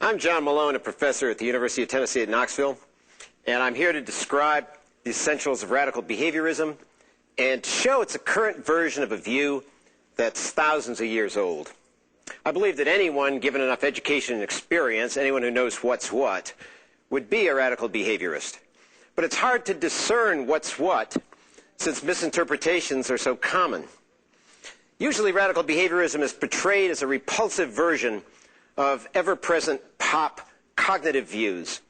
I'm John Malone, a professor at the University of Tennessee at Knoxville, and I'm here to describe the essentials of radical behaviorism and to show it's a current version of a view that's thousands of years old. I believe that anyone, given enough education and experience, anyone who knows what's what, would be a radical behaviorist. But it's hard to discern what's what since misinterpretations are so common. Usually radical behaviorism is portrayed as a repulsive version of ever-present pop cognitive views,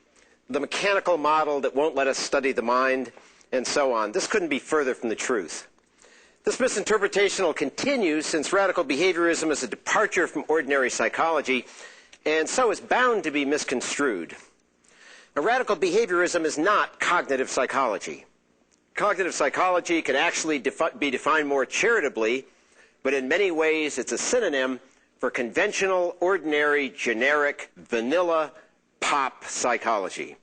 the mechanical model that won't let us study the mind, and so on. This couldn't be further from the truth. This misinterpretation will continue since radical behaviorism is a departure from ordinary psychology, and so is bound to be misconstrued. Now, radical behaviorism is not cognitive psychology. Cognitive psychology can actually be defined more charitably, but in many ways it's a synonym for conventional, ordinary, generic, vanilla, pop psychology.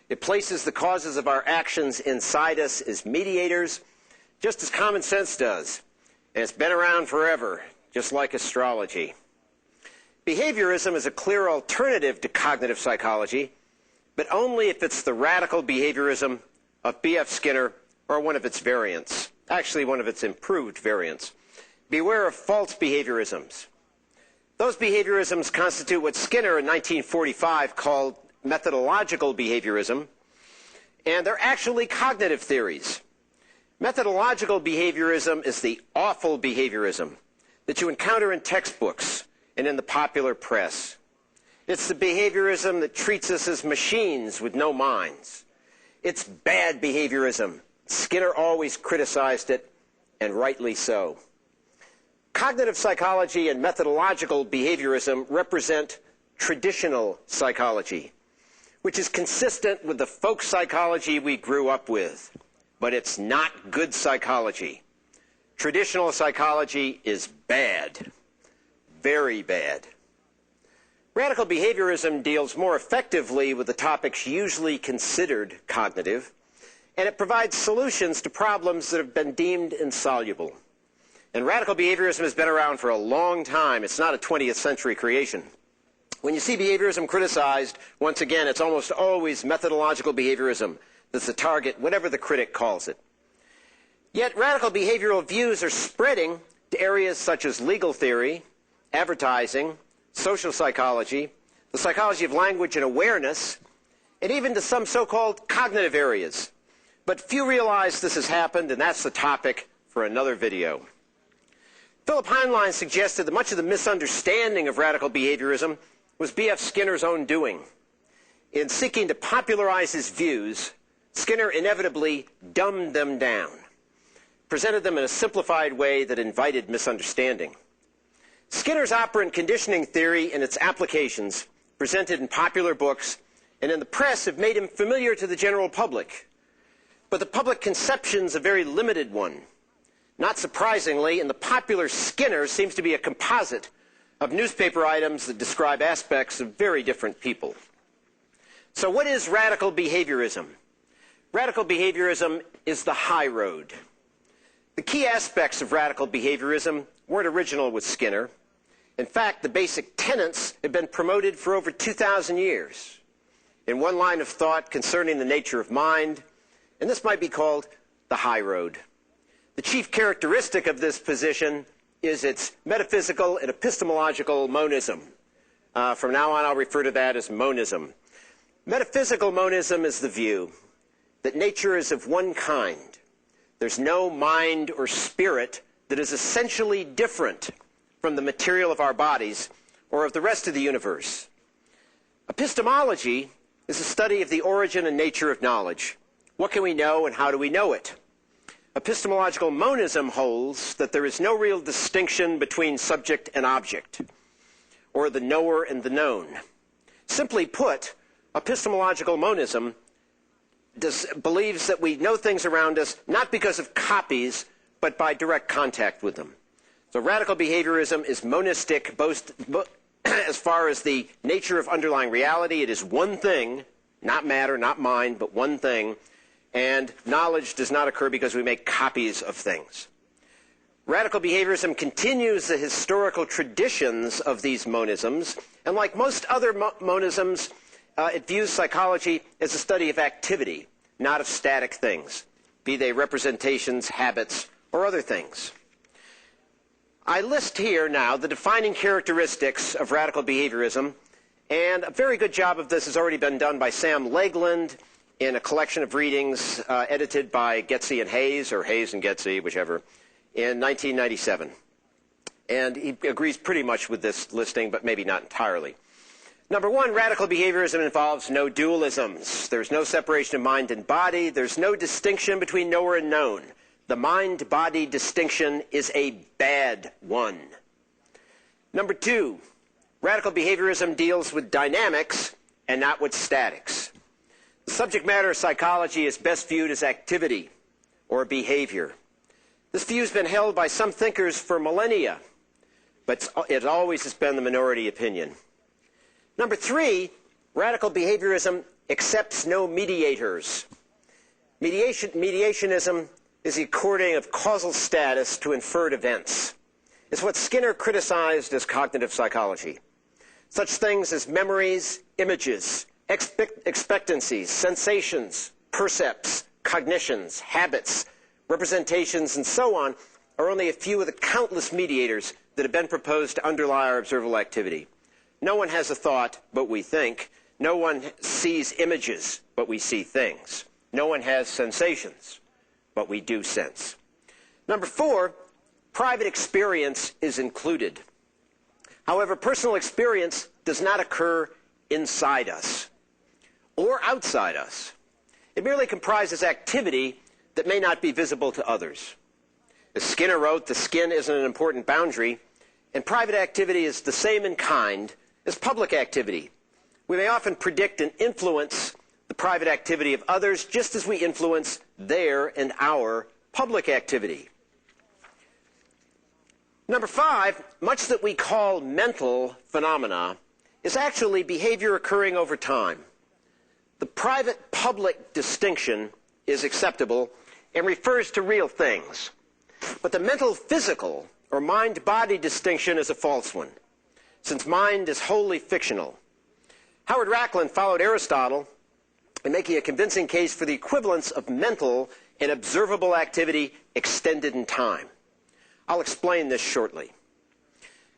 It places the causes of our actions inside us as mediators, just as common sense does. And it's been around forever, just like astrology. Behaviorism is a clear alternative to cognitive psychology, but only if it's the radical behaviorism of B.F. Skinner or one of its variants, actually one of its improved variants. Beware of false behaviorisms. Those behaviorisms constitute what Skinner in 1945 called methodological behaviorism, and they're actually cognitive theories. Methodological behaviorism is the awful behaviorism that you encounter in textbooks and in the popular press. It's the behaviorism that treats us as machines with no minds. It's bad behaviorism. Skinner always criticized it, and rightly so. Cognitive psychology and methodological behaviorism represent traditional psychology, which is consistent with the folk psychology we grew up with. But it's not good psychology. Traditional psychology is bad, very bad. Radical behaviorism deals more effectively with the topics usually considered cognitive, and it provides solutions to problems that have been deemed insoluble. And radical behaviorism has been around for a long time. It's not a 20th century creation. When you see behaviorism criticized, once again, it's almost always methodological behaviorism that's the target, whatever the critic calls it. Yet radical behavioral views are spreading to areas such as legal theory, advertising, social psychology, the psychology of language and awareness, and even to some so-called cognitive areas. But few realize this has happened, and that's the topic for another video. Philip Heinlein suggested that much of the misunderstanding of radical behaviorism was B.F. Skinner's own doing. In seeking to popularize his views, Skinner inevitably dumbed them down, presented them in a simplified way that invited misunderstanding. Skinner's operant conditioning theory and its applications, presented in popular books and in the press, have made him familiar to the general public. But the public conception's a very limited one. Not surprisingly, in the popular Skinner seems to be a composite of newspaper items that describe aspects of very different people. So what is radical behaviorism? Radical behaviorism is the high road. The key aspects of radical behaviorism weren't original with Skinner. In fact, the basic tenets have been promoted for over 2,000 years in one line of thought concerning the nature of mind, and this might be called the high road. The chief characteristic of this position is its metaphysical and epistemological monism. From now on, I'll refer to that as monism. Metaphysical monism is the view that nature is of one kind. There's no mind or spirit that is essentially different from the material of our bodies or of the rest of the universe. Epistemology is a study of the origin and nature of knowledge. What can we know and how do we know it? Epistemological monism holds that there is no real distinction between subject and object, or the knower and the known. Simply put, epistemological monism believes that we know things around us not because of copies, but by direct contact with them. So radical behaviorism is monistic as far as the nature of underlying reality. It is one thing, not matter, not mind, but one thing. And knowledge does not occur because we make copies of things. Radical behaviorism continues the historical traditions of these monisms, and like most other monisms, it views psychology as a study of activity, not of static things, be they representations, habits, or other things. I list here now the defining characteristics of radical behaviorism, and a very good job of this has already been done by Sam Lakeland in a collection of readings edited by Getze and Hayes, or Hayes and Getze, whichever, in 1997. And he agrees pretty much with this listing, but maybe not entirely. Number one, radical behaviorism involves no dualisms. There's no separation of mind and body. There's no distinction between knower and known. The mind-body distinction is a bad one. Number two, radical behaviorism deals with dynamics and not with statics. The subject matter of psychology is best viewed as activity or behavior. This view has been held by some thinkers for millennia, but it always has been the minority opinion. Number three, radical behaviorism accepts no mediators. Mediationism is the according of causal status to inferred events. It's what Skinner criticized as cognitive psychology. Such things as memories, images, expectancies, sensations, percepts, cognitions, habits, representations, and so on are only a few of the countless mediators that have been proposed to underlie our observable activity. No one has a thought, but we think. No one sees images, but we see things. No one has sensations, but we do sense. Number four, private experience is included. However, personal experience does not occur inside us or outside us. It merely comprises activity that may not be visible to others. As Skinner wrote, the skin isn't an important boundary, and private activity is the same in kind as public activity. We may often predict and influence the private activity of others just as we influence their and our public activity. Number five, much that we call mental phenomena is actually behavior occurring over time. The private-public distinction is acceptable and refers to real things. But the mental-physical or mind-body distinction is a false one, since mind is wholly fictional. Howard Rachlin followed Aristotle in making a convincing case for the equivalence of mental and observable activity extended in time. I'll explain this shortly.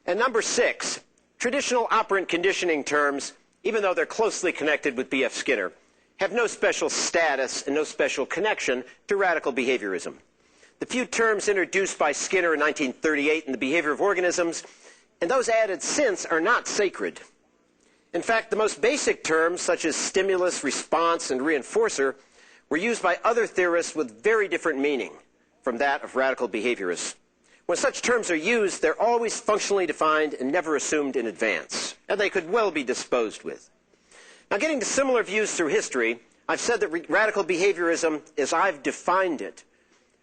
And number six, traditional operant conditioning terms, even though they're closely connected with B.F. Skinner, have no special status and no special connection to radical behaviorism. The few terms introduced by Skinner in 1938 in The Behavior of Organisms, and those added since, are not sacred. In fact, the most basic terms, such as stimulus, response, and reinforcer, were used by other theorists with very different meaning from that of radical behaviorists. When such terms are used, they're always functionally defined and never assumed in advance, and they could well be disposed with. Now, getting to similar views through history, I've said that radical behaviorism, as I've defined it,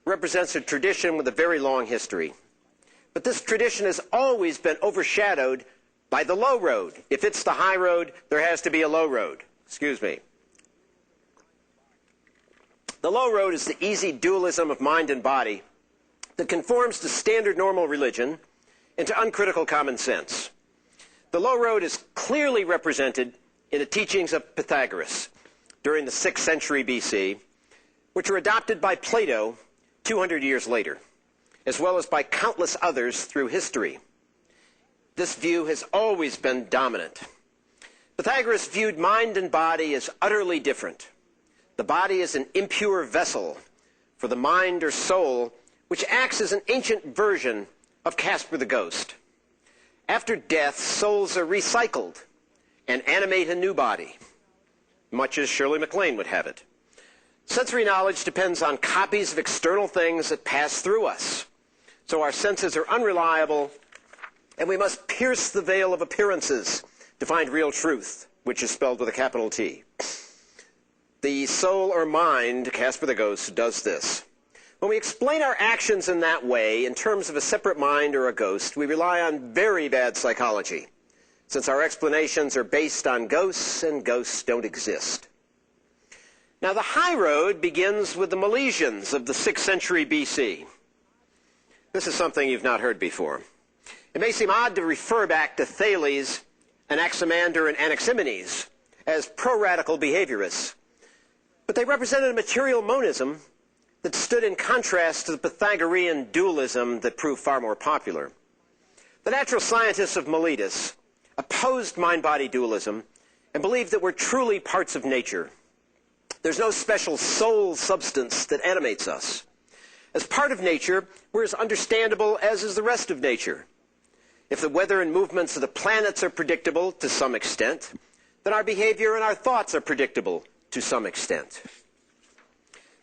represents a tradition with a very long history. But this tradition has always been overshadowed by the low road. If it's the high road, there has to be a low road. Excuse me. The low road is the easy dualism of mind and body that conforms to standard normal religion and to uncritical common sense. The low road is clearly represented in the teachings of Pythagoras during the 6th century BC, which were adopted by Plato 200 years later, as well as by countless others through history. This view has always been dominant. Pythagoras viewed mind and body as utterly different. The body is an impure vessel for the mind or soul, which acts as an ancient version of Casper the Ghost. After death, souls are recycled and animate a new body, much as Shirley MacLaine would have it. Sensory knowledge depends on copies of external things that pass through us. So our senses are unreliable, and we must pierce the veil of appearances to find real truth, which is spelled with a capital T. The soul or mind, Casper the Ghost, does this. When we explain our actions in that way, in terms of a separate mind or a ghost, we rely on very bad psychology, since our explanations are based on ghosts, and ghosts don't exist. Now, the high road begins with the Milesians of the 6th century BC. This is something you've not heard before. It may seem odd to refer back to Thales, Anaximander, and Anaximenes as pro-radical behaviorists, but they represented a material monism that stood in contrast to the Pythagorean dualism that proved far more popular. The natural scientists of Miletus opposed mind-body dualism and believed that we're truly parts of nature. There's no special soul substance that animates us. As part of nature, we're as understandable as is the rest of nature. If the weather and movements of the planets are predictable to some extent, then our behavior and our thoughts are predictable to some extent.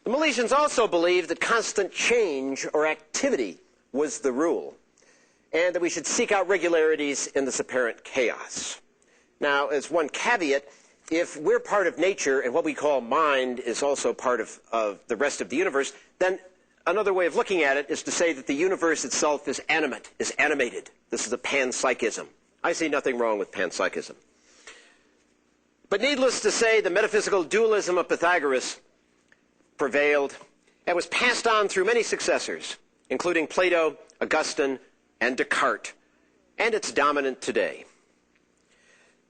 The Milesians also believed that constant change or activity was the rule, and that we should seek out regularities in this apparent chaos. Now, as one caveat, if we're part of nature and what we call mind is also part of the rest of the universe, then another way of looking at it is to say that the universe itself is animate, is animated. This is a panpsychism. I see nothing wrong with panpsychism. But needless to say, the metaphysical dualism of Pythagoras prevailed and was passed on through many successors, including Plato, Augustine, and Descartes, and it's dominant today.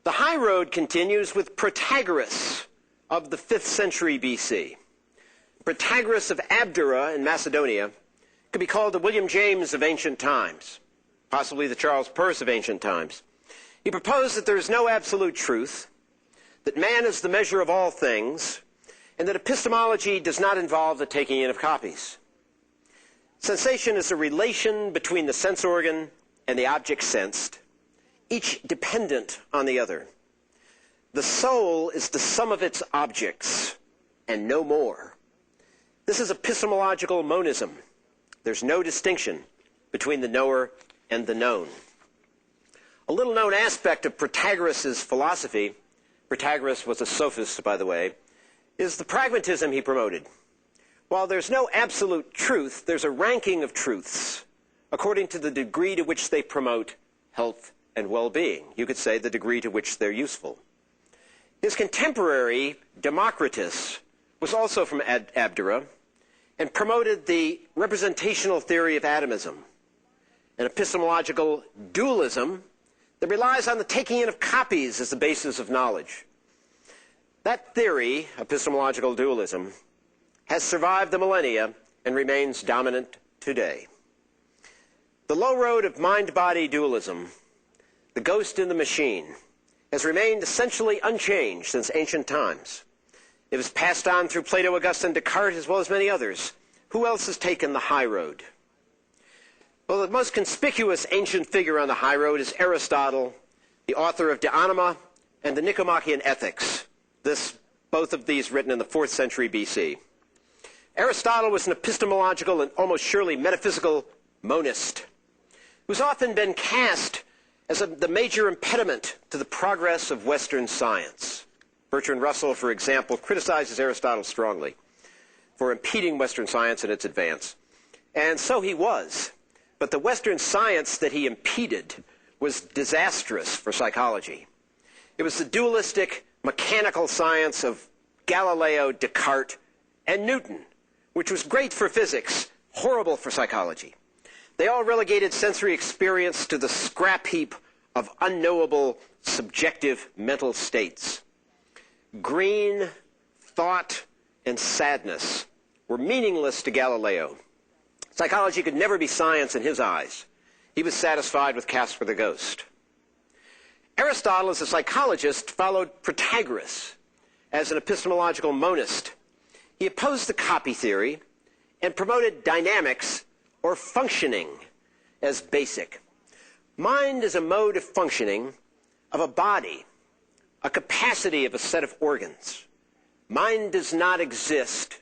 The high road continues with Protagoras of the 5th century BC. Protagoras of Abdera in Macedonia could be called the William James of ancient times, possibly the Charles Peirce of ancient times. He proposed that there is no absolute truth, that man is the measure of all things, and that epistemology does not involve the taking in of copies. Sensation is a relation between the sense organ and the object sensed, each dependent on the other. The soul is the sum of its objects, and no more. This is epistemological monism. There's no distinction between the knower and the known. A little-known aspect of Protagoras' philosophy, Protagoras was a sophist, by the way, is the pragmatism he promoted. While there's no absolute truth, there's a ranking of truths according to the degree to which they promote health and well-being. You could say the degree to which they're useful. His contemporary, Democritus, was also from Abdera and promoted the representational theory of atomism, an epistemological dualism that relies on the taking in of copies as the basis of knowledge. That theory, epistemological dualism, has survived the millennia and remains dominant today. The low road of mind-body dualism, the ghost in the machine, has remained essentially unchanged since ancient times. It was passed on through Plato, Augustine, Descartes, as well as many others. Who else has taken the high road? Well, the most conspicuous ancient figure on the high road is Aristotle, the author of De Anima and the Nicomachean Ethics. Both of these written in the 4th century BC. Aristotle was an epistemological and almost surely metaphysical monist, who's often been cast as the major impediment to the progress of Western science. Bertrand Russell, for example, criticizes Aristotle strongly for impeding Western science in its advance. And so he was. But the Western science that he impeded was disastrous for psychology. It was the dualistic, mechanical science of Galileo, Descartes, and Newton, which was great for physics, horrible for psychology. They all relegated sensory experience to the scrap heap of unknowable, subjective mental states. Green, thought, and sadness were meaningless to Galileo. Psychology could never be science in his eyes. He was satisfied with Casper the Ghost. Aristotle, as a psychologist, followed Protagoras as an epistemological monist. He opposed the copy theory and promoted dynamics or functioning as basic. Mind is a mode of functioning of a body, a capacity of a set of organs. Mind does not exist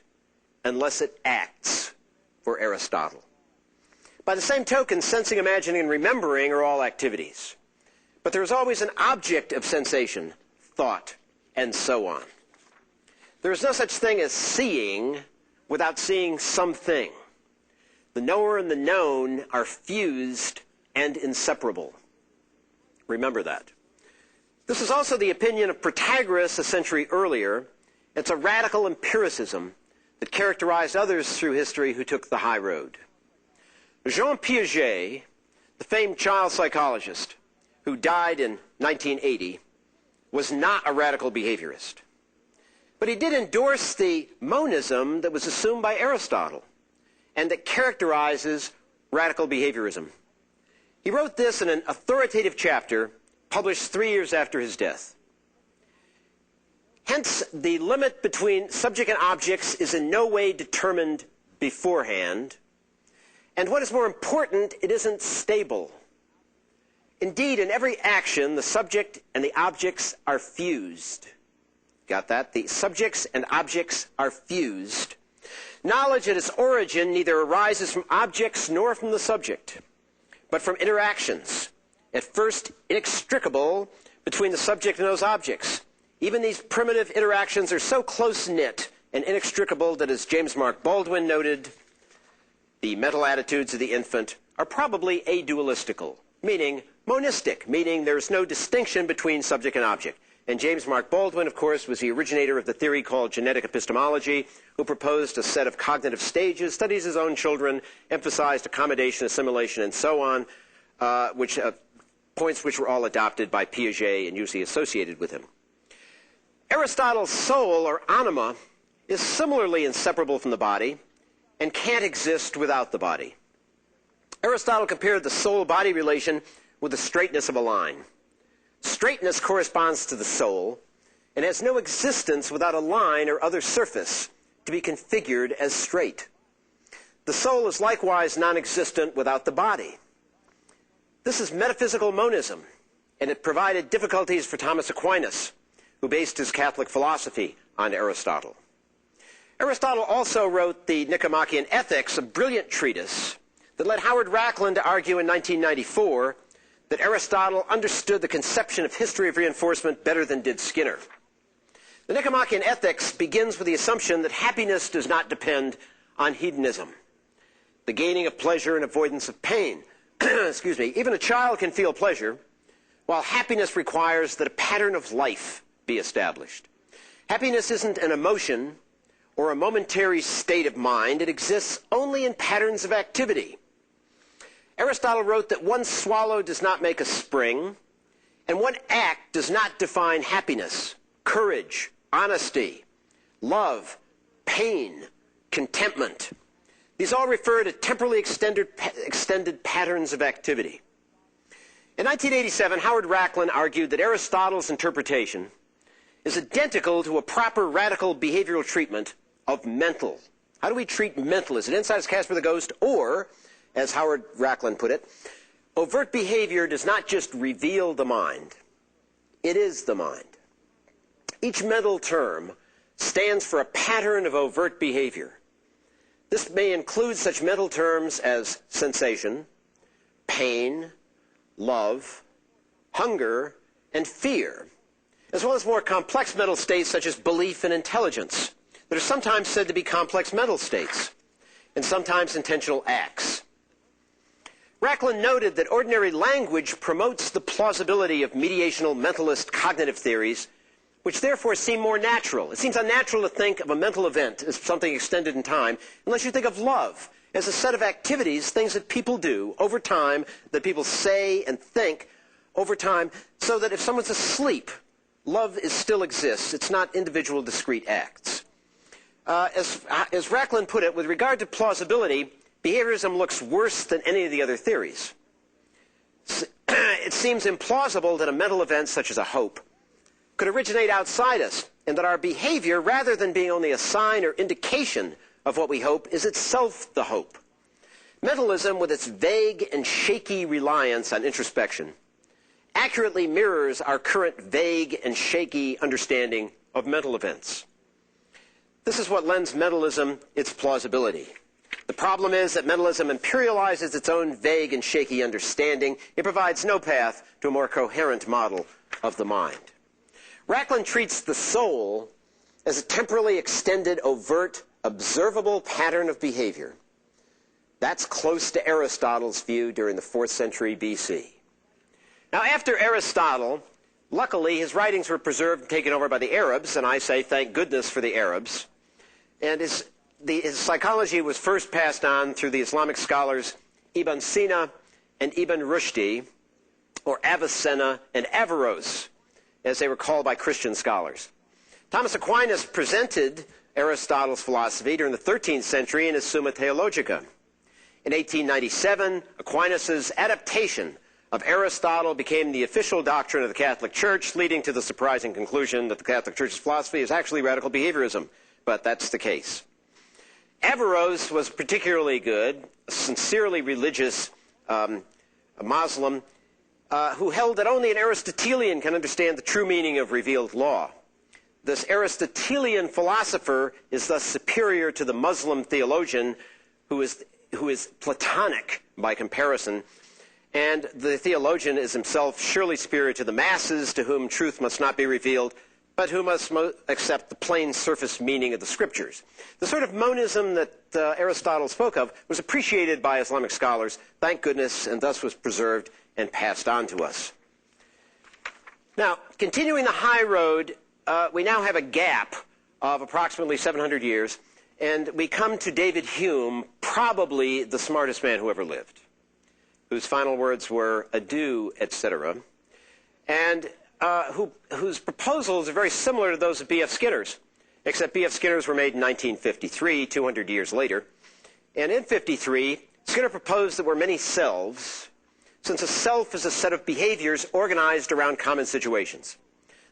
unless it acts, for Aristotle. By the same token, sensing, imagining, and remembering are all activities. But there is always an object of sensation, thought, and so on. There is no such thing as seeing without seeing something. The knower and the known are fused and inseparable. Remember that. This is also the opinion of Protagoras a century earlier. It's a radical empiricism that characterized others through history who took the high road. Jean Piaget, the famed child psychologist who died in 1980, was not a radical behaviorist. But he did endorse the monism that was assumed by Aristotle and that characterizes radical behaviorism. He wrote this in an authoritative chapter published 3 years after his death. Hence, the limit between subject and objects is in no way determined beforehand. And what is more important, it isn't stable. Indeed, in every action, the subject and the objects are fused. Got that? The subjects and objects are fused. Knowledge at its origin neither arises from objects nor from the subject, but from interactions, at first inextricable between the subject and those objects. Even these primitive interactions are so close-knit and inextricable that, as James Mark Baldwin noted, the mental attitudes of the infant are probably adualistical, meaning monistic, meaning there's no distinction between subject and object. And James Mark Baldwin, of course, was the originator of the theory called genetic epistemology, who proposed a set of cognitive stages, studies his own children, emphasized accommodation, assimilation, and so on, points which were all adopted by Piaget and usually associated with him. Aristotle's soul, or anima, is similarly inseparable from the body and can't exist without the body. Aristotle compared the soul-body relation with the straightness of a line. Straightness corresponds to the soul and has no existence without a line or other surface to be configured as straight. The soul is likewise non-existent without the body. This is metaphysical monism, and it provided difficulties for Thomas Aquinas, who based his Catholic philosophy on Aristotle. Aristotle also wrote the Nicomachean Ethics, a brilliant treatise that led Howard Rachlin to argue in 1994 that Aristotle understood the conception of history of reinforcement better than did Skinner. The Nicomachean Ethics begins with the assumption that happiness does not depend on hedonism, the gaining of pleasure and avoidance of pain. Excuse me. Even a child can feel pleasure, while happiness requires that a pattern of life be established. Happiness isn't an emotion or a momentary state of mind. It exists only in patterns of activity. Aristotle wrote that one swallow does not make a spring, and one act does not define happiness, courage, honesty, love, pain, contentment. These all refer to temporally extended patterns of activity. In 1987, Howard Rachlin argued that Aristotle's interpretation is identical to a proper radical behavioral treatment of mental. How do we treat mental? Is it inside as Casper the Ghost? Or, as Howard Rachlin put it, overt behavior does not just reveal the mind. It is the mind. Each mental term stands for a pattern of overt behavior. This may include such mental terms as sensation, pain, love, hunger, and fear, as well as more complex mental states such as belief and intelligence that are sometimes said to be complex mental states and sometimes intentional acts. Rachlin noted that ordinary language promotes the plausibility of mediational mentalist cognitive theories, which therefore seem more natural. It seems unnatural to think of a mental event as something extended in time unless you think of love as a set of activities, things that people do over time, that people say and think over time, so that if someone's asleep, love still exists. It's not individual discrete acts. As Rachlin put it, with regard to plausibility, behaviorism looks worse than any of the other theories. It seems implausible that a mental event such as a hope could originate outside us, and that our behavior, rather than being only a sign or indication of what we hope, is itself the hope. Mentalism, with its vague and shaky reliance on introspection, accurately mirrors our current vague and shaky understanding of mental events. This is what lends mentalism its plausibility. The problem is that mentalism imperializes its own vague and shaky understanding. It provides no path to a more coherent model of the mind. Rachlin treats the soul as a temporally extended, overt, observable pattern of behavior. That's close to Aristotle's view during the 4th century BC. Now, after Aristotle, luckily his writings were preserved and taken over by the Arabs, and I say thank goodness for the Arabs. And his psychology was first passed on through the Islamic scholars Ibn Sina, and Ibn Rushdi, or Avicenna and Averroes, as they were called by Christian scholars. Thomas Aquinas presented Aristotle's philosophy during the 13th century in his Summa Theologica. In 1897, Aquinas' adaptation of Aristotle became the official doctrine of the Catholic Church, leading to the surprising conclusion that the Catholic Church's philosophy is actually radical behaviorism. But that's the case. Averroes was particularly good, a sincerely religious Muslim who held that only an Aristotelian can understand the true meaning of revealed law. This Aristotelian philosopher is thus superior to the Muslim theologian who is Platonic by comparison, and the theologian is himself surely superior to the masses to whom truth must not be revealed, but who must accept the plain surface meaning of the scriptures. The sort of monism that Aristotle spoke of was appreciated by Islamic scholars, thank goodness, and thus was preserved and passed on to us. Now, continuing the high road, we now have a gap of approximately 700 years, and we come to David Hume, probably the smartest man who ever lived, whose final words were adieu, etc., and whose proposals are very similar to those of B.F. Skinner's, except B.F. Skinner's were made in 1953, 200 years later. And in 53, Skinner proposed that we're many selves, since a self is a set of behaviors organized around common situations.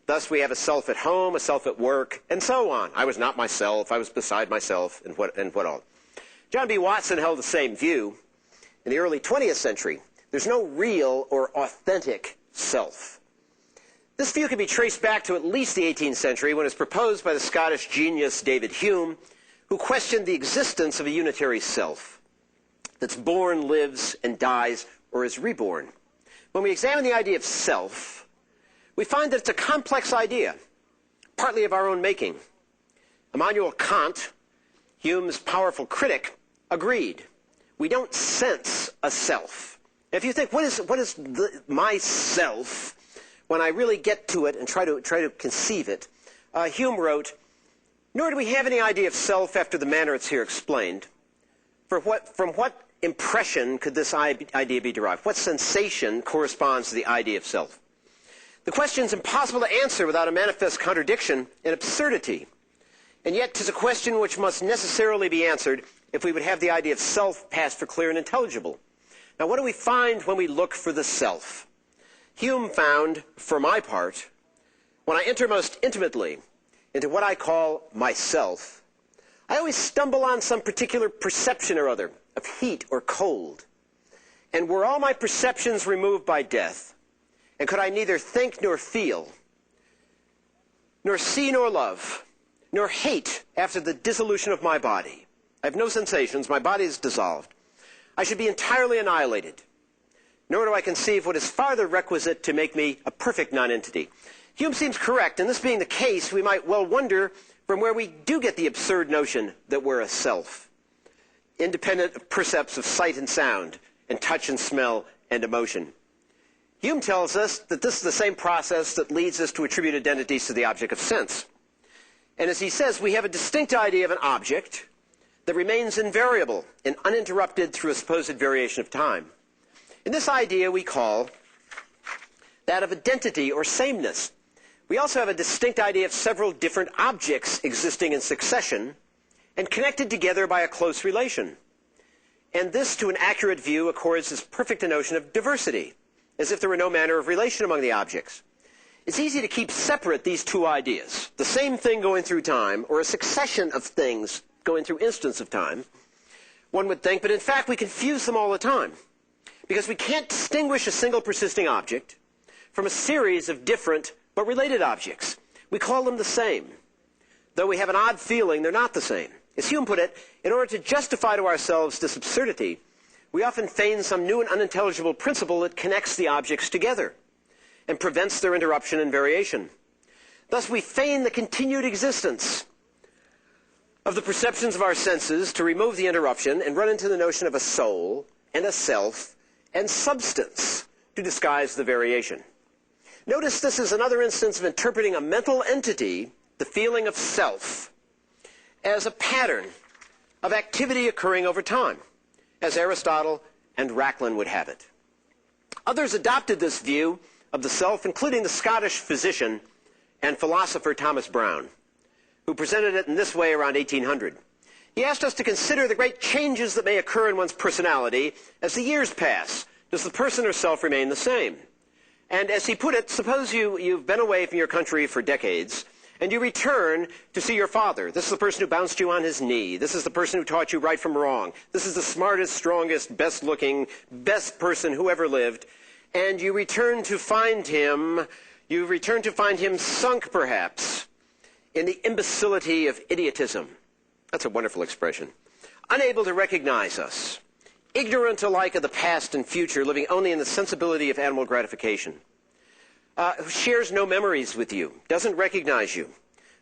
Thus, we have a self at home, a self at work, and so on. I was not myself, I was beside myself, and what all. John B. Watson held the same view. In the early 20th century, there's no real or authentic self. This view can be traced back to at least the 18th century, when it was proposed by the Scottish genius David Hume, who questioned the existence of a unitary self that's born, lives, and dies, or is reborn. When we examine the idea of self, we find that it's a complex idea, partly of our own making. Immanuel Kant, Hume's powerful critic, agreed. We don't sense a self. If you think, what is my self, when I really get to it and try to conceive it, Hume wrote, nor do we have any idea of self after the manner it's here explained. From what impression could this idea be derived? What sensation corresponds to the idea of self? The question is impossible to answer without a manifest contradiction and absurdity. And yet 'tis a question which must necessarily be answered if we would have the idea of self pass for clear and intelligible. Now, what do we find when we look for the self? Hume found, for my part, when I enter most intimately into what I call myself, I always stumble on some particular perception or other of heat or cold. And were all my perceptions removed by death, and could I neither think nor feel, nor see nor love, nor hate after the dissolution of my body, I have no sensations, my body is dissolved, I should be entirely annihilated. Nor do I conceive what is farther requisite to make me a perfect nonentity. Hume seems correct, and this being the case, we might well wonder from where we do get the absurd notion that we're a self, independent of percepts of sight and sound, and touch and smell and emotion. Hume tells us that this is the same process that leads us to attribute identities to the object of sense. And as he says, we have a distinct idea of an object that remains invariable and uninterrupted through a supposed variation of time. And this idea we call that of identity or sameness. We also have a distinct idea of several different objects existing in succession and connected together by a close relation. And this, to an accurate view, accords as perfect a notion of diversity, as if there were no manner of relation among the objects. It's easy to keep separate these two ideas, the same thing going through time, or a succession of things going through instants of time, one would think, but in fact we confuse them all the time, because we can't distinguish a single persisting object from a series of different but related objects. We call them the same. Though we have an odd feeling, they're not the same. As Hume put it, in order to justify to ourselves this absurdity, we often feign some new and unintelligible principle that connects the objects together and prevents their interruption and variation. Thus, we feign the continued existence of the perceptions of our senses to remove the interruption and run into the notion of a soul and a self and substance to disguise the variation. Notice this is another instance of interpreting a mental entity, the feeling of self, as a pattern of activity occurring over time, as Aristotle and Rachlin would have it. Others adopted this view of the self, including the Scottish physician and philosopher Thomas Browne, who presented it in this way around 1800. He asked us to consider the great changes that may occur in one's personality as the years pass. Does the person or self remain the same? And as he put it, suppose you've been away from your country for decades, and you return to see your father. This is the person who bounced you on his knee. This is the person who taught you right from wrong. This is the smartest, strongest, best-looking, best person who ever lived. And you return to find him sunk, perhaps, in the imbecility of idiotism. That's a wonderful expression. Unable to recognize us. Ignorant alike of the past and future, living only in the sensibility of animal gratification. Who shares no memories with you, doesn't recognize you.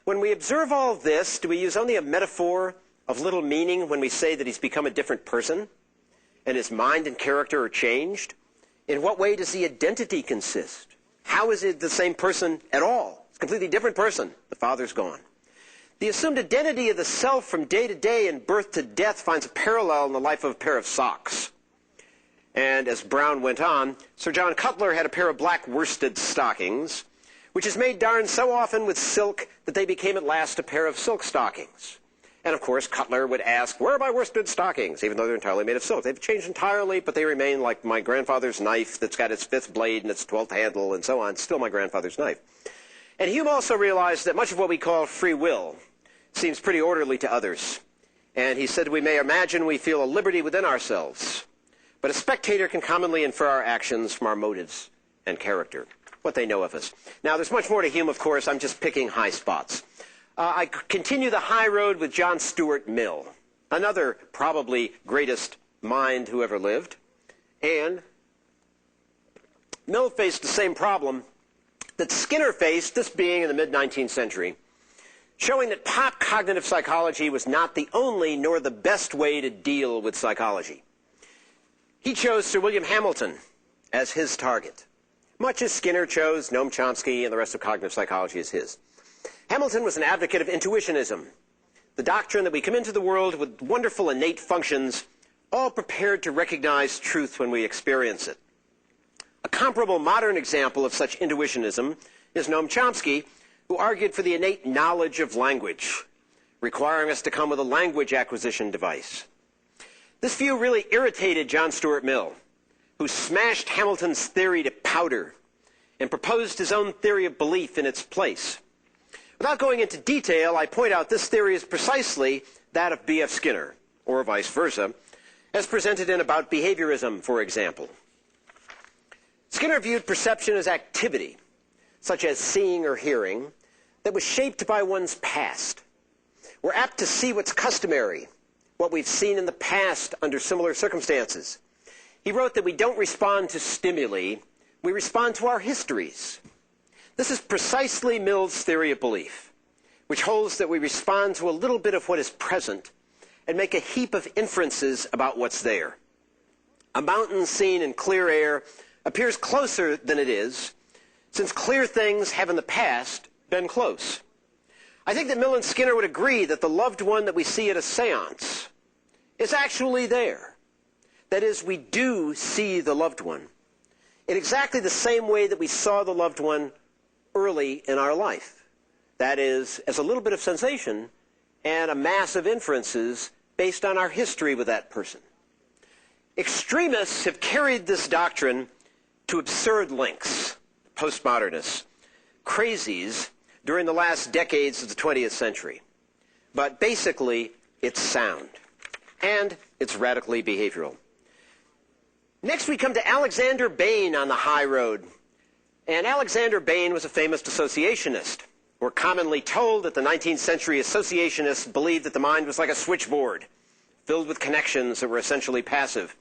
When we observe all of this, do we use only a metaphor of little meaning when we say that he's become a different person and his mind and character are changed? In what way does the identity consist? How is it the same person at all? It's a completely different person. The father's gone. The assumed identity of the self from day to day and birth to death finds a parallel in the life of a pair of socks. And as Browne went on, Sir John Cutler had a pair of black worsted stockings, which is made darned so often with silk that they became at last a pair of silk stockings. And of course, Cutler would ask, where are my worsted stockings? Even though they're entirely made of silk. They've changed entirely, but they remain like my grandfather's knife that's got its fifth blade and its 12th handle and so on. Still my grandfather's knife. And Hume also realized that much of what we call free will seems pretty orderly to others. And he said we may imagine we feel a liberty within ourselves, but a spectator can commonly infer our actions from our motives and character, what they know of us. Now, there's much more to Hume, of course. I'm just picking high spots. I continue the high road with John Stuart Mill, another probably greatest mind who ever lived. And Mill faced the same problem that Skinner faced, this being in the mid-19th century, showing that pop cognitive psychology was not the only nor the best way to deal with psychology. He chose Sir William Hamilton as his target, much as Skinner chose Noam Chomsky and the rest of cognitive psychology as his. Hamilton was an advocate of intuitionism, the doctrine that we come into the world with wonderful innate functions, all prepared to recognize truth when we experience it. A comparable modern example of such intuitionism is Noam Chomsky, who argued for the innate knowledge of language, requiring us to come with a language acquisition device. This view really irritated John Stuart Mill, who smashed Hamilton's theory to powder and proposed his own theory of belief in its place. Without going into detail, I point out this theory is precisely that of B.F. Skinner, or vice versa, as presented in About Behaviorism, for example. Skinner viewed perception as activity, such as seeing or hearing, that was shaped by one's past. We're apt to see what's customary, what we've seen in the past under similar circumstances. He wrote that we don't respond to stimuli, we respond to our histories. This is precisely Mill's theory of belief, which holds that we respond to a little bit of what is present and make a heap of inferences about what's there. A mountain seen in clear air appears closer than it is, since clear things have in the past been close. I think that Mill and Skinner would agree that the loved one that we see at a seance is actually there. That is, we do see the loved one in exactly the same way that we saw the loved one early in our life. That is, as a little bit of sensation and a mass of inferences based on our history with that person. Extremists have carried this doctrine to absurd lengths. Postmodernists, crazies, during the last decades of the 20th century. But basically, it's sound. And it's radically behavioral. Next, we come to Alexander Bain on the high road. And Alexander Bain was a famous dissociationist. We're commonly told that the 19th century associationists believed that the mind was like a switchboard, filled with connections that were essentially passive.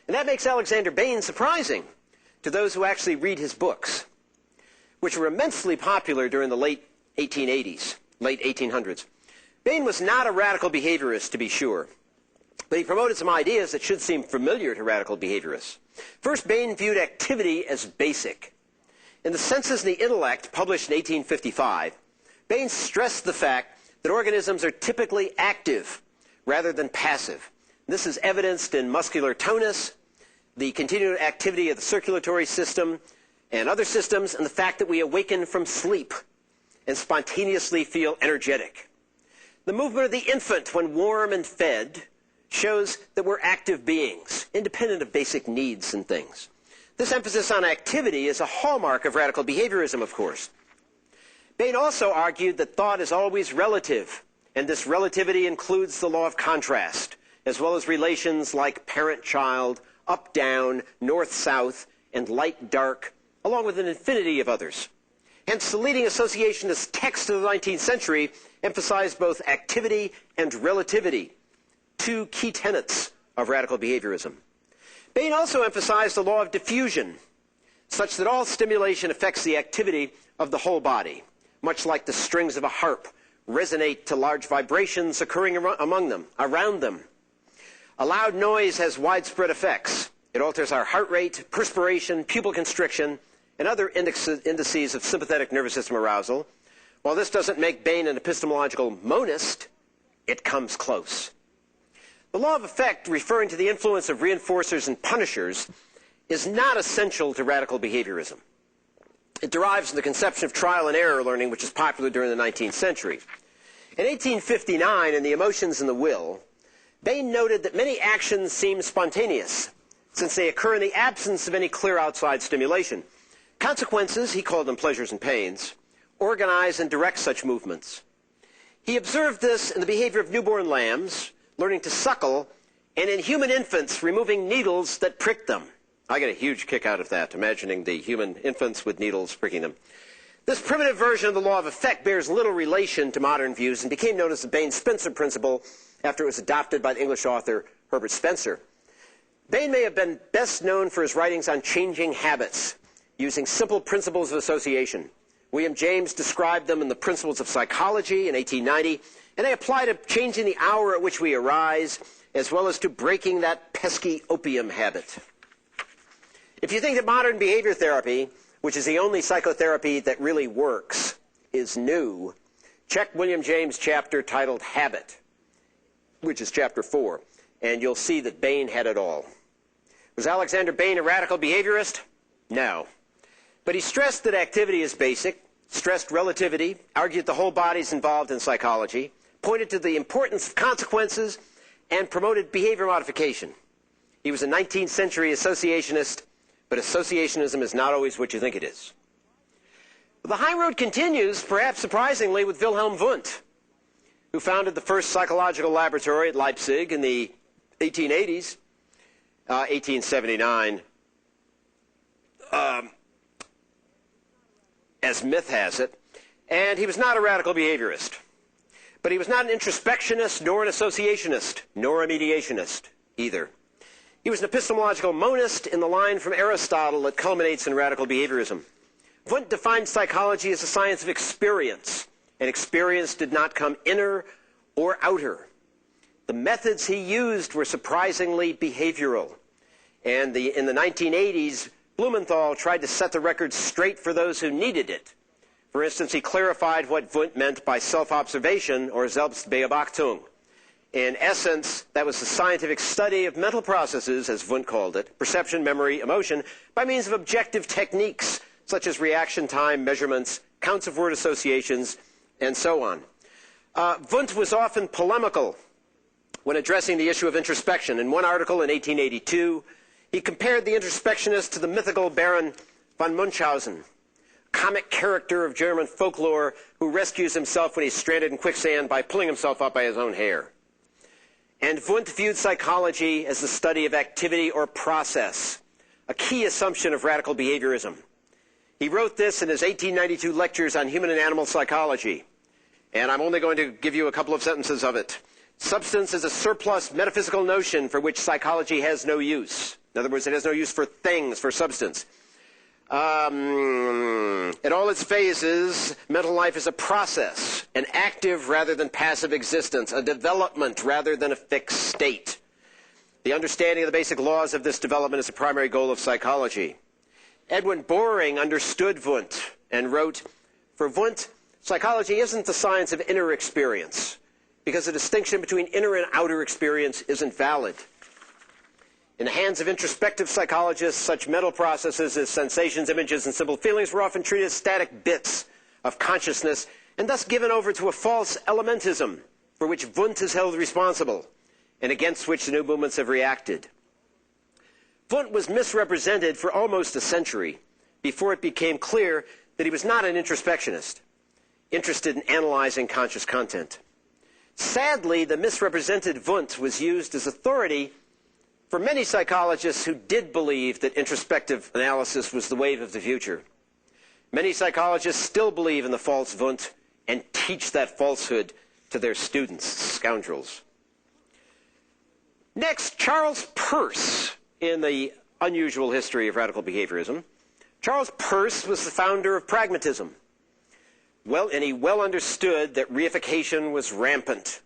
And that makes Alexander Bain surprising to those who actually read his books, which were immensely popular during the late 1880s, late 1800s. Bain was not a radical behaviorist, to be sure, but he promoted some ideas that should seem familiar to radical behaviorists. First, Bain viewed activity as basic. In The Senses and the Intellect, published in 1855, Bain stressed the fact that organisms are typically active rather than passive. This is evidenced in muscular tonus, the continued activity of the circulatory system and other systems, and the fact that we awaken from sleep and spontaneously feel energetic. The movement of the infant when warm and fed shows that we're active beings, independent of basic needs and things. This emphasis on activity is a hallmark of radical behaviorism, of course. Bain also argued that thought is always relative, and this relativity includes the law of contrast, as well as relations like parent-child, up-down, north-south, and light-dark, along with an infinity of others. Hence, the leading associationist text of the 19th century emphasized both activity and relativity, two key tenets of radical behaviorism. Bain also emphasized the law of diffusion, such that all stimulation affects the activity of the whole body, much like the strings of a harp resonate to large vibrations occurring around them. A loud noise has widespread effects. It alters our heart rate, perspiration, pupil constriction, and other indices of sympathetic nervous system arousal. While this doesn't make Bain an epistemological monist, it comes close. The law of effect, referring to the influence of reinforcers and punishers, is not essential to radical behaviorism. It derives from the conception of trial and error learning, which is popular during the 19th century. In 1859, in The Emotions and the Will, Bain noted that many actions seem spontaneous, since they occur in the absence of any clear outside stimulation. Consequences, he called them pleasures and pains, organize and direct such movements. He observed this in the behavior of newborn lambs, learning to suckle, and in human infants, removing needles that pricked them. I get a huge kick out of that, imagining the human infants with needles pricking them. This primitive version of the law of effect bears little relation to modern views and became known as the Bain-Spencer principle after it was adopted by the English author Herbert Spencer. Bain may have been best known for his writings on changing habits, using simple principles of association. William James described them in The Principles of Psychology in 1890, and they apply to changing the hour at which we arise, as well as to breaking that pesky opium habit. If you think that modern behavior therapy, which is the only psychotherapy that really works, is new, check William James' chapter titled Habit, which is chapter 4, and you'll see that Bain had it all. Was Alexander Bain a radical behaviorist? No. But he stressed that activity is basic, stressed relativity, argued the whole body is involved in psychology, pointed to the importance of consequences, and promoted behavior modification. He was a 19th century associationist, but associationism is not always what you think it is. The high road continues, perhaps surprisingly, with Wilhelm Wundt, who founded the first psychological laboratory at Leipzig in the 1880s, 1879, as myth has it, and he was not a radical behaviorist. But he was not an introspectionist, nor an associationist, nor a mediationist either. He was an epistemological monist in the line from Aristotle that culminates in radical behaviorism. Wundt defined psychology as a science of experience, and experience did not come inner or outer. The methods he used were surprisingly behavioral. And in the 1980s, Blumenthal tried to set the record straight for those who needed it. For instance, he clarified what Wundt meant by self-observation, or Selbstbeobachtung. In essence, that was the scientific study of mental processes, as Wundt called it, perception, memory, emotion, by means of objective techniques, such as reaction time measurements, counts of word associations, and so on. Wundt was often polemical when addressing the issue of introspection. In one article in 1882, he compared the introspectionist to the mythical Baron von Munchausen, comic character of German folklore who rescues himself when he's stranded in quicksand by pulling himself up by his own hair. And Wundt viewed psychology as the study of activity or process, a key assumption of radical behaviorism. He wrote this in his 1892 lectures on human and animal psychology, and I'm only going to give you a couple of sentences of it. Substance is a surplus metaphysical notion for which psychology has no use. In other words, it has no use for things, for substance. In all its phases, mental life is a process, an active rather than passive existence, a development rather than a fixed state. The understanding of the basic laws of this development is the primary goal of psychology. Edwin Boring understood Wundt and wrote, "For Wundt, psychology isn't the science of inner experience, because the distinction between inner and outer experience isn't valid. In the hands of introspective psychologists, such mental processes as sensations, images, and simple feelings were often treated as static bits of consciousness and thus given over to a false elementism for which Wundt is held responsible and against which the new movements have reacted. Wundt was misrepresented for almost a century before it became clear that he was not an introspectionist, interested in analyzing conscious content. Sadly, the misrepresented Wundt was used as authority for many psychologists who did believe that introspective analysis was the wave of the future. Many psychologists still believe in the false Wundt and teach that falsehood to their students, scoundrels. Next, Charles Peirce, in the unusual history of radical behaviorism. Charles Peirce was the founder of pragmatism. And he well understood that reification was rampant,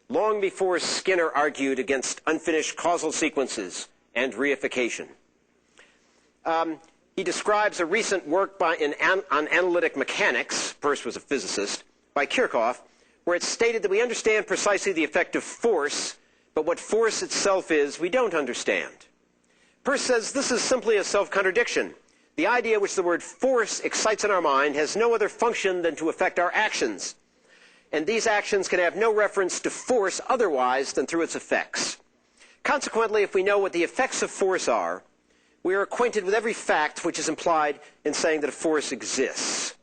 long before Skinner argued against unfinished causal sequences and reification. He describes a recent work on analytic mechanics, Peirce was a physicist, by Kirchhoff, where it's stated that we understand precisely the effect of force, but what force itself is, we don't understand. Peirce says this is simply a self-contradiction. The idea which the word force excites in our mind has no other function than to affect our actions. And these actions can have no reference to force otherwise than through its effects. Consequently, if we know what the effects of force are, we are acquainted with every fact which is implied in saying that a force exists.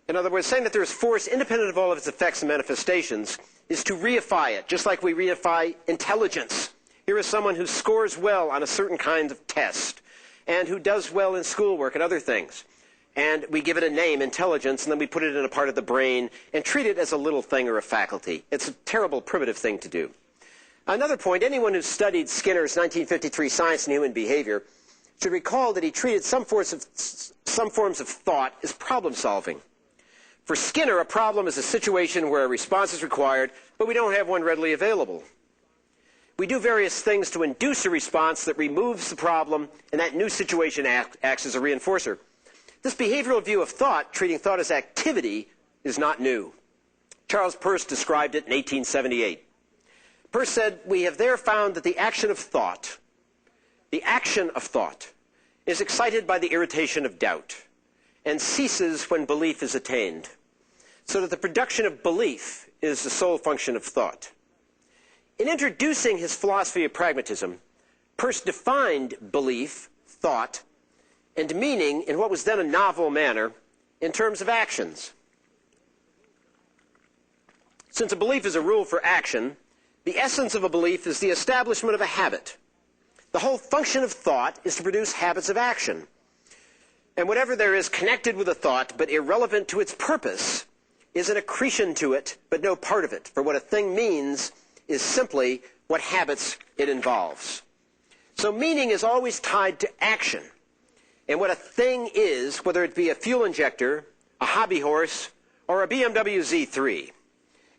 In other words, saying that there is force independent of all of its effects and manifestations is to reify it, just like we reify intelligence. Here is someone who scores well on a certain kind of test and who does well in schoolwork and other things. And we give it a name, intelligence, and then we put it in a part of the brain and treat it as a little thing or a faculty. It's a terrible, primitive thing to do. Another point, anyone who studied Skinner's 1953 Science and Human Behavior should recall that he treated some forms of thought as problem solving. For Skinner, a problem is a situation where a response is required, but we don't have one readily available. We do various things to induce a response that removes the problem, and that new situation acts as a reinforcer. This behavioral view of thought, treating thought as activity, is not new. Charles Peirce described it in 1878. Peirce said, "We have there found that the action of thought is excited by the irritation of doubt and ceases when belief is attained, so that the production of belief is the sole function of thought." In introducing his philosophy of pragmatism, Peirce defined belief, thought, and meaning in what was then a novel manner in terms of actions. Since a belief is a rule for action, the essence of a belief is the establishment of a habit. The whole function of thought is to produce habits of action. And whatever there is connected with a thought but irrelevant to its purpose is an accretion to it but no part of it. For what a thing means is simply what habits it involves. So meaning is always tied to action. And what a thing is, whether it be a fuel injector, a hobby horse, or a BMW Z3,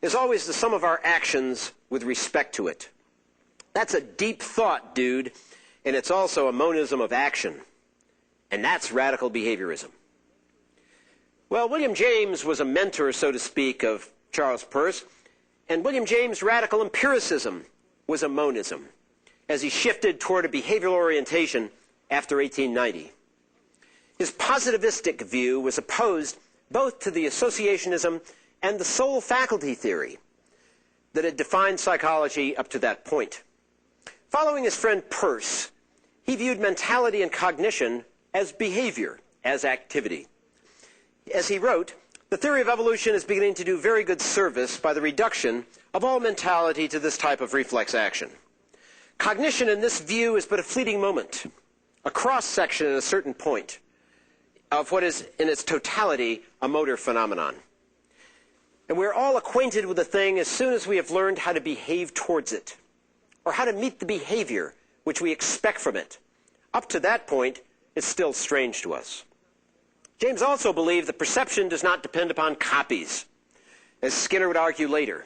is always the sum of our actions with respect to it. That's a deep thought, dude, and it's also a monism of action. And that's radical behaviorism. Well, William James was a mentor, so to speak, of Charles Peirce, and William James' radical empiricism was a monism, as he shifted toward a behavioral orientation after 1890. His positivistic view was opposed both to the associationism and the sole faculty theory that had defined psychology up to that point. Following his friend Peirce, he viewed mentality and cognition as behavior, as activity. As he wrote, "The theory of evolution is beginning to do very good service by the reduction of all mentality to this type of reflex action. Cognition in this view is but a fleeting moment, a cross-section at a certain point of what is in its totality a motor phenomenon. And we're all acquainted with a thing as soon as we have learned how to behave towards it, or how to meet the behavior which we expect from it. Up to that point, it's still strange to us." James also believed that perception does not depend upon copies, as Skinner would argue later.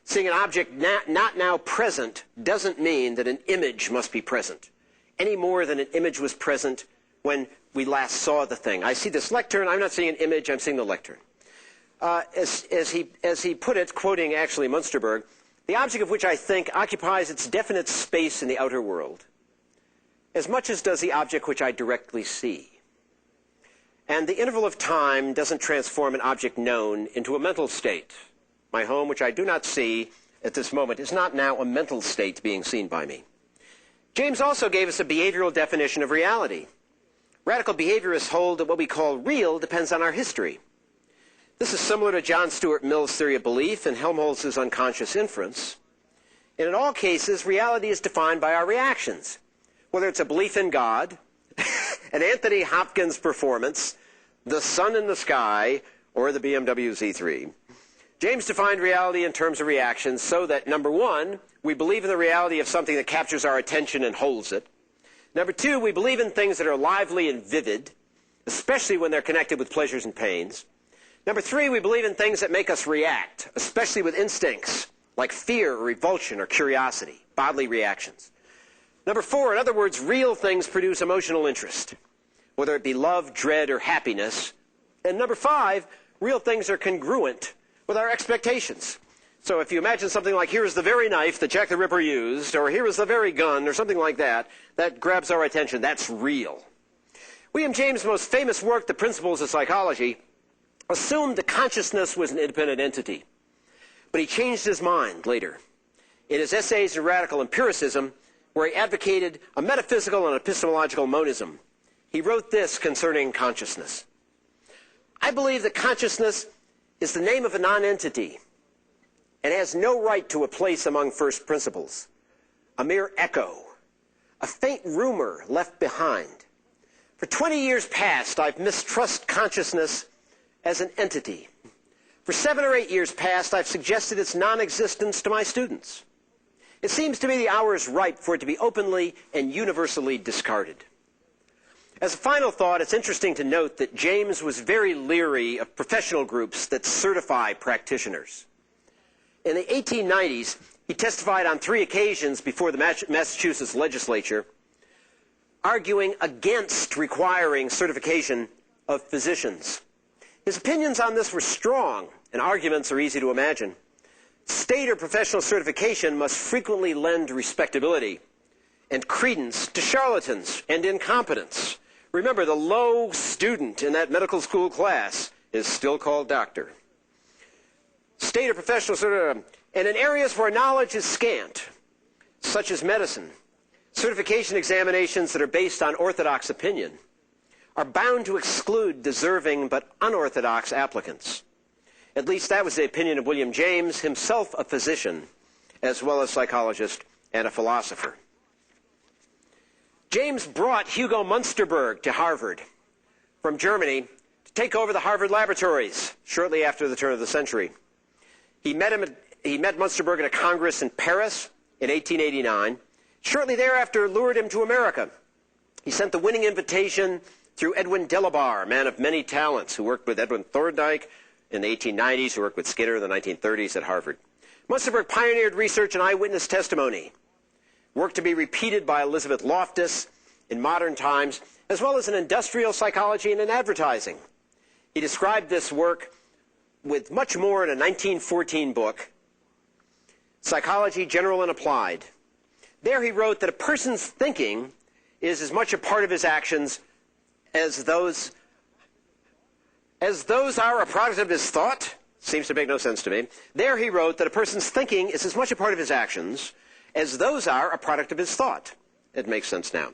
Seeing an object not now present doesn't mean that an image must be present, any more than an image was present when we last saw the thing. I see this lectern, I'm not seeing an image, I'm seeing the lectern. As he put it, quoting actually Munsterberg, "The object of which I think occupies its definite space in the outer world. as much as does the object which I directly see. And the interval of time doesn't transform an object known into a mental state. My home, which I do not see at this moment, is not now a mental state being seen by me. James also gave us a behavioral definition of reality. Radical behaviorists hold that what we call real depends on our history. This is similar to John Stuart Mill's theory of belief and Helmholtz's unconscious inference. And in all cases, reality is defined by our reactions, whether it's a belief in God, an Anthony Hopkins performance, the sun in the sky, or the BMW Z3. James defined reality in terms of reactions so that, number one, we believe in the reality of something that captures our attention and holds it. Number two, we believe in things that are lively and vivid, especially when they're connected with pleasures and pains. Number three, we believe in things that make us react, especially with instincts like fear or revulsion or curiosity, bodily reactions. Number four, in other words, real things produce emotional interest, whether it be love, dread, or happiness. And number five, real things are congruent with our expectations. So if you imagine something like, here is the very knife that Jack the Ripper used, or here is the very gun, or something like that, that grabs our attention. That's real. William James' most famous work, The Principles of Psychology, assumed that consciousness was an independent entity. But he changed his mind later. In his essays in Radical Empiricism, where he advocated a metaphysical and epistemological monism, he wrote this concerning consciousness. I believe that consciousness is the name of a non-entity and has no right to a place among first principles, a mere echo, a faint rumor left behind. For 20 years past, I've mistrusted consciousness as an entity. For 7 or 8 years past, I've suggested its non-existence to my students. It seems to me the hour is ripe for it to be openly and universally discarded. As a final thought, it's interesting to note that James was very leery of professional groups that certify practitioners. In the 1890s, he testified on 3 occasions before the Massachusetts legislature, arguing against requiring certification of physicians. His opinions on this were strong, and arguments are easy to imagine. State or professional certification must frequently lend respectability and credence to charlatans and incompetence. Remember, the low student in that medical school class is still called doctor. State or professional certification, and in areas where knowledge is scant, such as medicine, certification examinations that are based on orthodox opinion are bound to exclude deserving but unorthodox applicants. At least that was the opinion of William James, himself a physician, as well as psychologist and a philosopher. James brought Hugo Munsterberg to Harvard from Germany to take over the Harvard laboratories shortly after the turn of the century. He met Munsterberg at a congress in Paris in 1889. Shortly thereafter, lured him to America. He sent the winning invitation through Edwin Delabarre, a man of many talents, who worked with Edwin Thorndike in the 1890s, who worked with Skinner in the 1930s at Harvard. Munsterberg pioneered research and eyewitness testimony, work to be repeated by Elizabeth Loftus in modern times, as well as in industrial psychology and in advertising. He described this work with much more in a 1914 book, Psychology, General and Applied. There he wrote that a person's thinking is as much a part of his actions as those are a product of his thought. Seems to make no sense to me. There he wrote that a person's thinking is as much a part of his actions as those are a product of his thought. It makes sense now.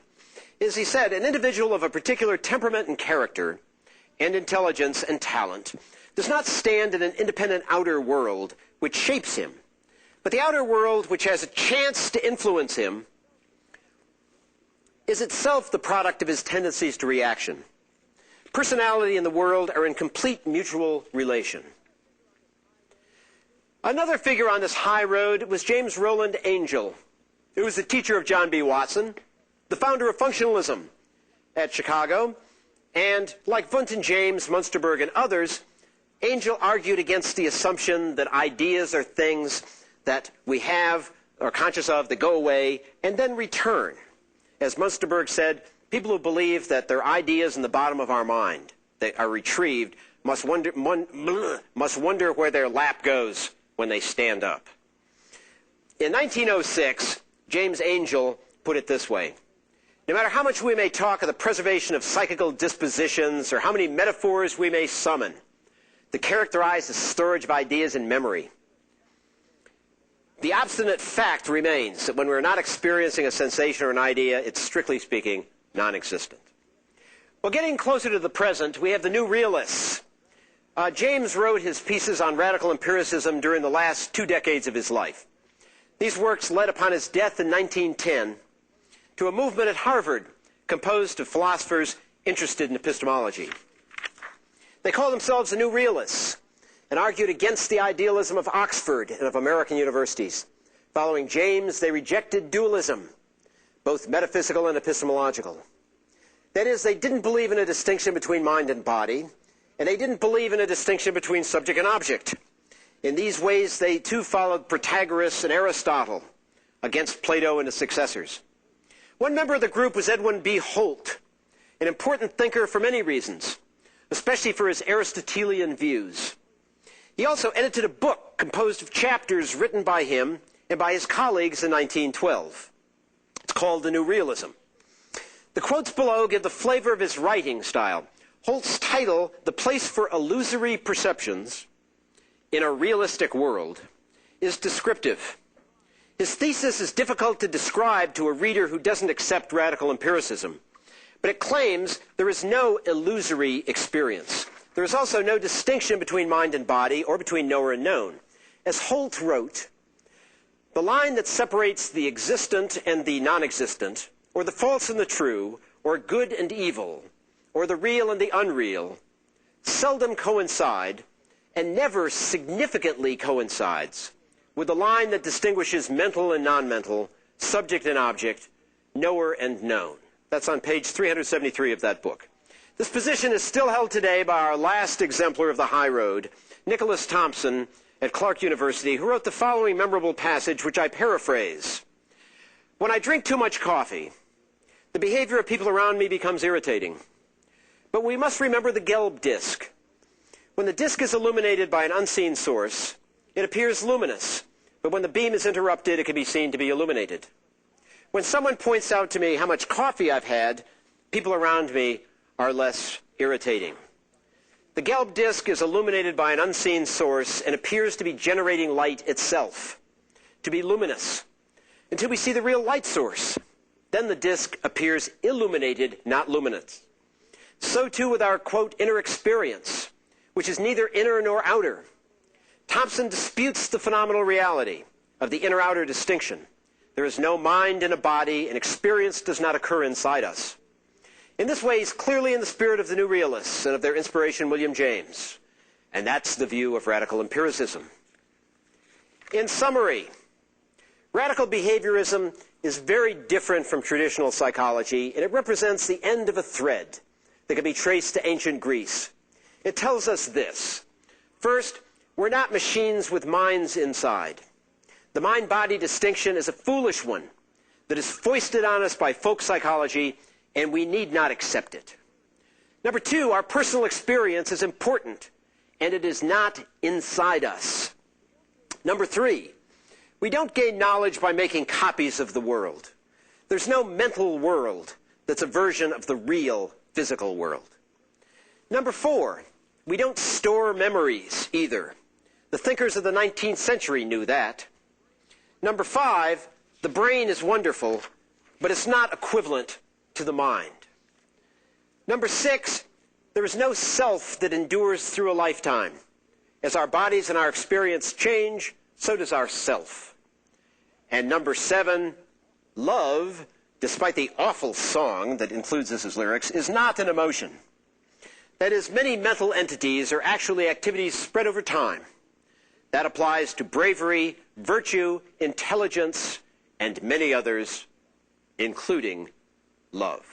As he said, an individual of a particular temperament and character and intelligence and talent does not stand in an independent outer world which shapes him, but the outer world which has a chance to influence him is itself the product of his tendencies to reaction. Personality and the world are in complete mutual relation. Another figure on this high road was James Roland Angell, who was the teacher of John B. Watson, the founder of functionalism at Chicago, and like Vont and James, Munsterberg, and others, Angell argued against the assumption that ideas are things that we have or are conscious of that go away and then return. As Munsterberg said, people who believe that their ideas in the bottom of our mind that are retrieved must wonder where their lap goes when they stand up. In 1906, James Angell put it this way: No matter how much we may talk of the preservation of psychical dispositions or how many metaphors we may summon to characterize the storage of ideas in memory, the obstinate fact remains that when we're not experiencing a sensation or an idea, it's strictly speaking non-existent. Well, getting closer to the present, we have the new realists. James wrote his pieces on radical empiricism during the last 2 decades of his life. These works led upon his death in 1910 to a movement at Harvard composed of philosophers interested in epistemology. They called themselves the New Realists and argued against the idealism of Oxford and of American universities. Following James, they rejected dualism, both metaphysical and epistemological. That is, they didn't believe in a distinction between mind and body, and they didn't believe in a distinction between subject and object. In these ways, they too followed Protagoras and Aristotle against Plato and his successors. One member of the group was Edwin B. Holt, an important thinker for many reasons, especially for his Aristotelian views. He also edited a book composed of chapters written by him and by his colleagues in 1912. It's called The New Realism. The quotes below give the flavor of his writing style. Holt's title, The Place for Illusory Perceptions in a Realistic World, is descriptive. His thesis is difficult to describe to a reader who doesn't accept radical empiricism, but it claims there is no illusory experience. There is also no distinction between mind and body or between knower and known. As Holt wrote, the line that separates the existent and the non-existent, or the false and the true, or good and evil, or the real and the unreal, seldom coincide and never significantly coincides with the line that distinguishes mental and non-mental, subject and object, knower and known. That's on page 373 of that book. This position is still held today by our last exemplar of the high road, Nicholas Thompson at Clark University, who wrote the following memorable passage, which I paraphrase. When I drink too much coffee, the behavior of people around me becomes irritating. But we must remember the Gelb disk. When the disk is illuminated by an unseen source, it appears luminous, but when the beam is interrupted, it can be seen to be illuminated. When someone points out to me how much coffee I've had, people around me are less irritating. The Gelb disk is illuminated by an unseen source and appears to be generating light itself, to be luminous, until we see the real light source. Then the disk appears illuminated, not luminous. So too with our, quote, inner experience, which is neither inner nor outer. Thompson disputes the phenomenal reality of the inner-outer distinction. There is no mind in a body, and experience does not occur inside us. In this way, he's clearly in the spirit of the New Realists and of their inspiration, William James. And that's the view of radical empiricism. In summary, radical behaviorism is very different from traditional psychology, and it represents the end of a thread that can be traced to ancient Greece. It tells us this. First, we're not machines with minds inside. The mind-body distinction is a foolish one that is foisted on us by folk psychology, and we need not accept it. Number two, our personal experience is important, and it is not inside us. Number three, we don't gain knowledge by making copies of the world. There's no mental world that's a version of the real physical world. Number four, we don't store memories either. The thinkers of the 19th century knew that. Number five, the brain is wonderful, but it's not equivalent to the mind. Number six, there is no self that endures through a lifetime. As our bodies and our experience change, so does our self. And number seven, love, despite the awful song that includes this as lyrics, is not an emotion. That is, many mental entities are actually activities spread over time. That applies to bravery, virtue, intelligence, and many others, including love.